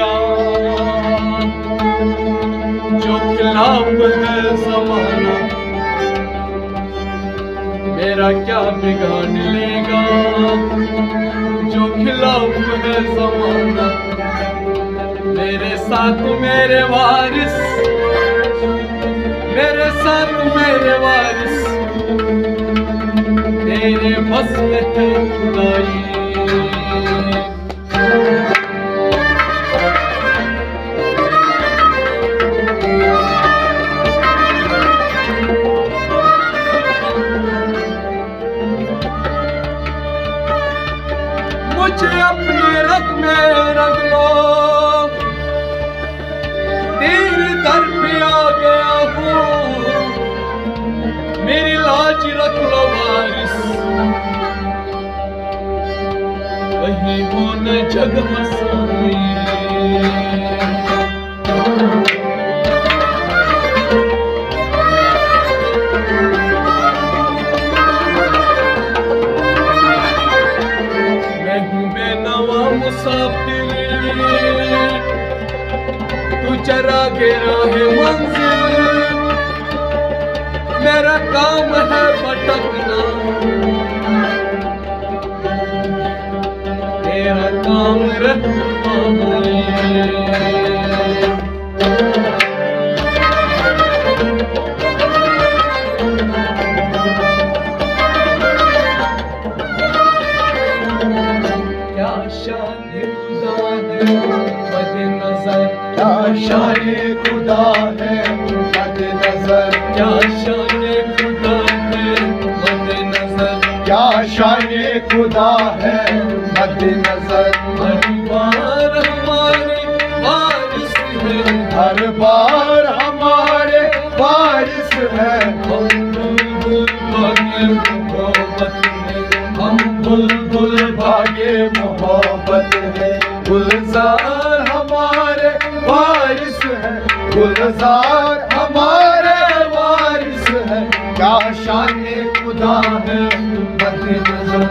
लेगा, जो खिलाफ है ज़माना मेरा क्या बिगाड़ लेगा, जो खिलाफ है ज़माना मेरे साथ मेरे वारिस, मेरे साथ मेरे वारिस तेरे बस में है खुदाई। मुझे अपने रग में रख लो, तेरे दर पे आ गया हूँ, मेरी लाज रख लो वारिस, कहीं वो न जग हंसाई। मुसाफिर तू चरा के राह मंजिल, मेरा काम है भटकना, तेरा काम रहना है। क्या शान खुदा है मद नजर, क्या शान खुदा है मद नजर, क्या शान खुदा है मद नजर। हर बार हमारे वारिस है, हर बार हमारे वारिस है, हम बुलबुल भागे मोहब्बत में, हम बुलबुल भागे मोहब्बत में। गुलजार हमारे वारिस है, गुलजार हमारे वारिस है, क्या शान खुदा है मद नजर।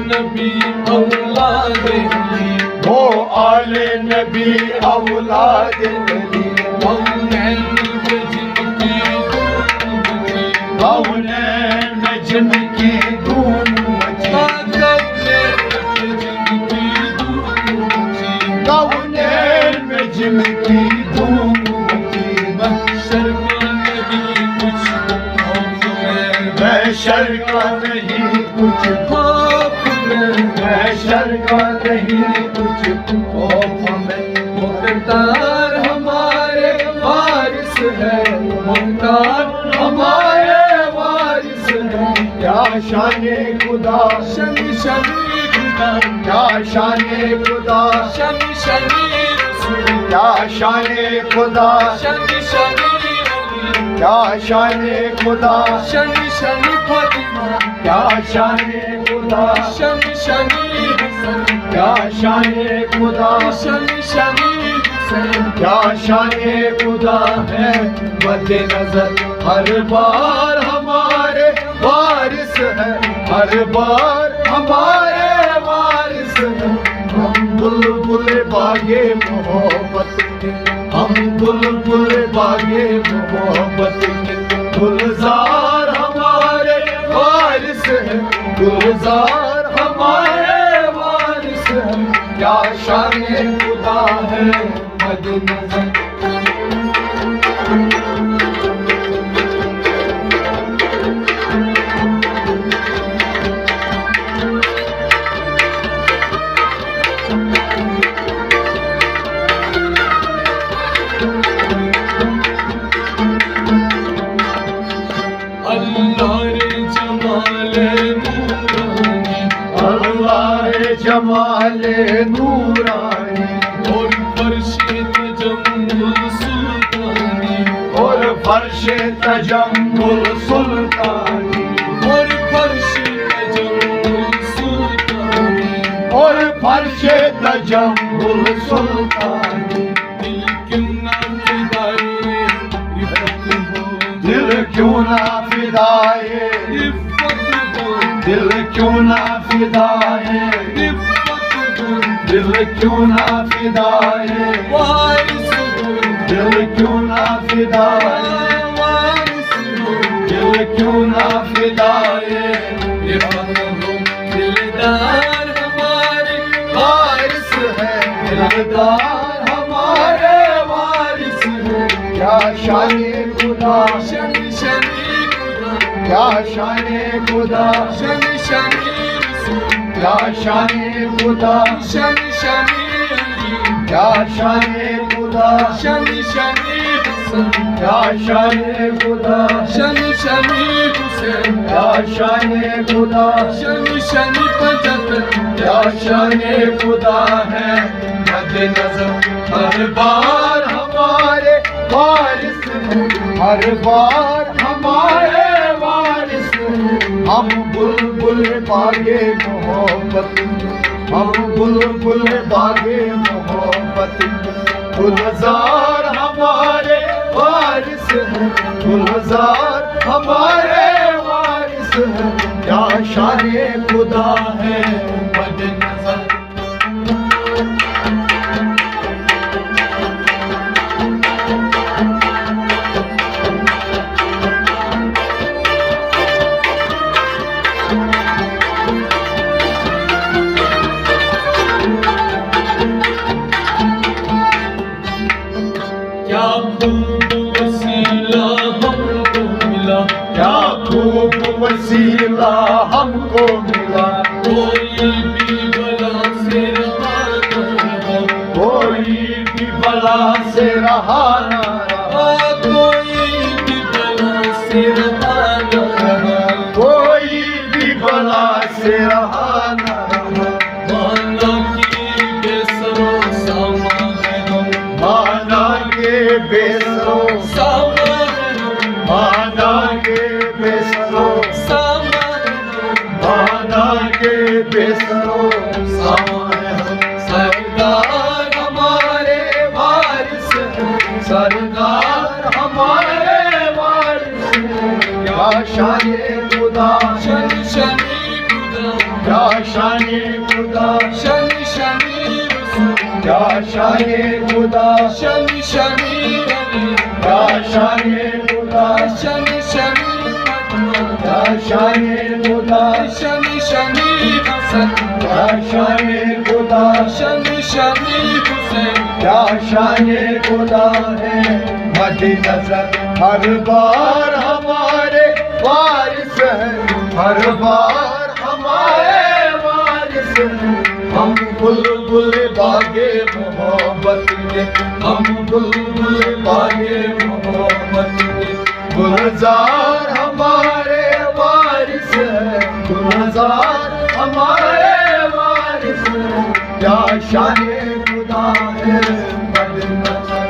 नबी औलाद अली, वो आले नबी औलाद अली, कौनैन में जिनकी धूम मची, कौनैन में जिनकी धूम मची, कौनैन में जिनकी धूम मची। महशर का नहीं कुछ खौफ में, महशर का नहीं कुछ खौफ में, महशर का नहीं कुछ खौफ में। मुख्तार हमारे वारिस है, मुख्तार हमारे वारिस है, क्या शान खुदा शनि शनि खुदा, क्या शान खुदा शनि शनि रसूल, क्या शान खुदा शनि शनि, क्या शान खुदा शनि शनि फातिमा, क्या शान खुदा शनि शनि हसन, क्या शान खुदा शनि शनि हुसैन, क्या शान खुदा है मद नजर। हर बार हमारे वारिस है, हर बार हमारे वारिस है, हम बुलबुल बागे मोहब्बत के, हम बुलबुल बागे मोहब्बत के। गुलजार हमारे वारिस है, गुलजार हमारे वारिस है, क्या शान खुदा है मद नजर। जमाल नूरानी और फर्शे तजम्मुल सुल्तानी, और फर्शे तजम्मुल सुल्तानी, और फर्शे तजम्मुल सुल्तानी। तजम्मुल सुल्तानी। दिल क्यों ना फिदाए रिफ़त हो, दिल क्यों ना फिदाए, रिफ़त हो, दिल क्यों ना फिदाए, रिफ़त हो, दिल क्यों ना फिदाए, वारिस हो, दिल क्यों ना फिदाए, वारिस हो, दिल क्यों ना फिदाए, रिफ़त हो, दिलदार हमारे वारिस है दिलदार हमारे वारिस है। क्या शाने खुदा, शनि शनि खुदा, क्या शाने खुदा, शनि शनि रसूल, क्या शाने खुदा, शनि शनि अली, क्या शाने खुदा, शनि शनि हसन, क्या शाने खुदा, शनि शनि हुसैन, क्या शाने खुदा, शनि शनि पंजतन, क्या शाने खुदा है मद्देनज़र हर बार हमारे वारिस है, हर बार हमारे वारिस है। हम बुलबुल बागे मोहब्बत, हम बुलबुल बागे मोहब्बत, गुलजार हमारे वारिस है, गुलजार हमारे वारिस है। क्या शाने खुदा है मद्देनज़र। क्या खूब वसीला हमको मिला, क्या खूब वसीला हमको मिला, कोई भी बला से रहा न रहा, कोई भी बला से रहा न रहा, कोई भी बला से रहा न रहा, कोई भी बला से रहा न रहा। माना कि बेसरो सामा है हम, माना के बेसरो, सामा है हम, माना के बेसरो, सामा है हम, माना के बेसरो सामा है हम। सरदार हमारे वारिस हैं, सरदार हमारे वारिस हैं। क्या शाने खुदा, शनि शनि खुदा, क्या शाने खुदा, शनि शनि रसूल, क्या शाने खुदा, शनि शनि अली, क्या शाने खुदा, शनि शनि फतवा, क्या शाने खुदा, शनि शनि हसन, क्या शाने खुदा, शनि शनि हुसैन, क्या शाने खुदा है मद्देनज़र हर बार हमारे वारिस है, हर बार हमारे वारिस है। हम बुलबुल बागे मोहब्बत के, हम बुलबुल बागे मोहब्बत के, गुलजार हमारे वारिस है, गुलजार हमारे वारिस है। क्या शाने खुदा है मद्देनज़र।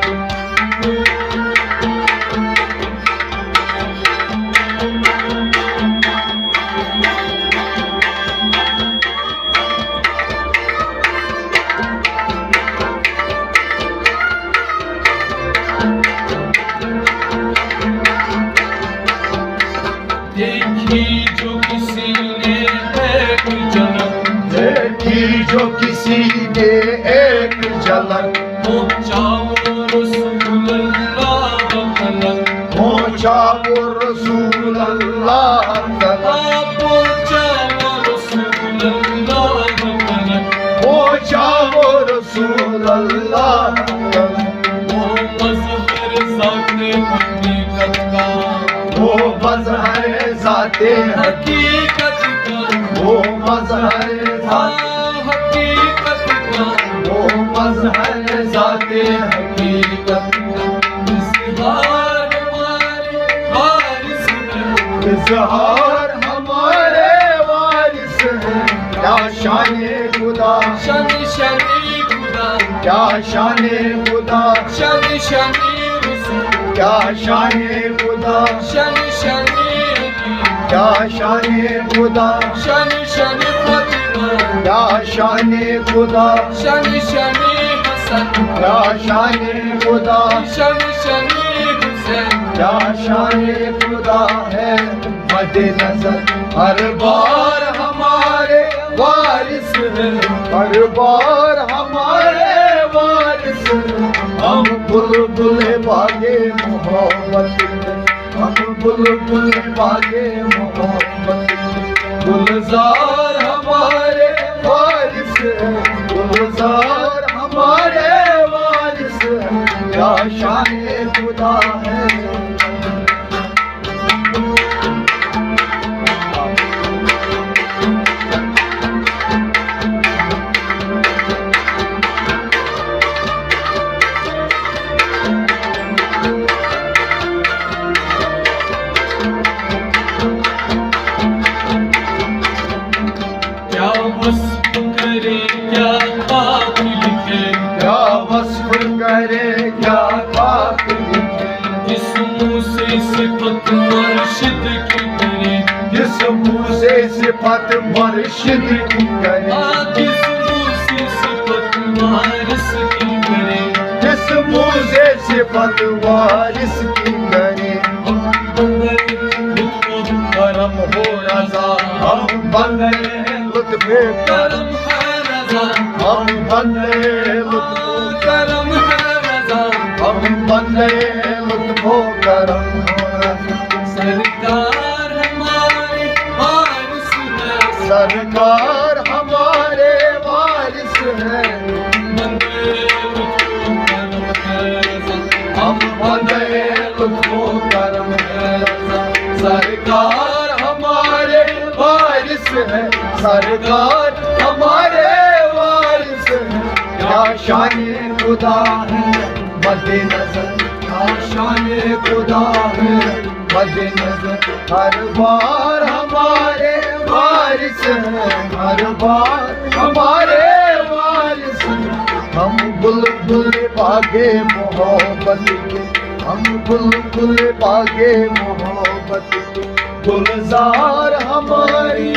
देखी जो किसी ने एक जन्म, देखी जो किसी ने एक झलक, पहुंचा वो रसूल अल्लाह तलक, पहुंचा वो रसूल अल्लाह तक, पहुंचा वो रसूल अल्लाह तलक, पहुंचा वो रसूल अल्लाह तक। वो मज़हर ज़ाते हकीकत का, वो मज़हर ज़ाते हकीकत का, वो मज़हर ज़ाते, हकीकत का, वो मज़हर ज़ाते हकीकत का, इज़हार हमारे वारिस हैं, इज़हार हमारे वारिस है। क्या शाने खुदा, शनि शनि खुदा, क्या शाने खुदा, शनि शनि रसूल, क्या शाने खुदा, शनि शनि अली, क्या शाने खुदा, शनि शनि फतवा, क्या शाने खुदा शान शाने हसन क्या शाने खुदा शान शाने हुसैन क्या शाने खुदा है मद्दे नजर हर बार हमारे वारिस है हर बार हमारे वारिस है हम बुलबुल बागे मोहब्बत में हम बुलबुल बागे मोहब्बत में गुलजार हमारे वारिस है गुलजार हमारे वारिस है क्या शाने खुदा है क्या वस्फ करे क्या खाक लिखे क्या वस्फ करे क्या खाक लिखे जिस मुँह से सिफत मुर्शिद की करे जिस मुँह से सिफत मुर्शिद की करे जिस मुँह से सिफत वारिस की करे जिस मुँह से सिफत वारिस की करे करम हो रजा हम बंदे लुत्फ करम है रजा हम बंदे लुत्फ करम है रजा हम बंदे लुत्फ करम हो रजा सरकार हमारे वारिस है सरकार हमारे वारिस है बंदे लुत्फो करम है रजा हम बंदे लुत्फ करम है रजा सरकार हमारे वारिस है सरकार हमारे वारिस है क्या शान खुदा है मद्दे नजर क्या शान खुदा है मद्दे नजर हर बार हमारे वारिस है हर बार हमारे वारिस है हम बुलबुल बागे मोहब्बत के हम बुलबुल बागे मोहब्बत के गुलजार हमारी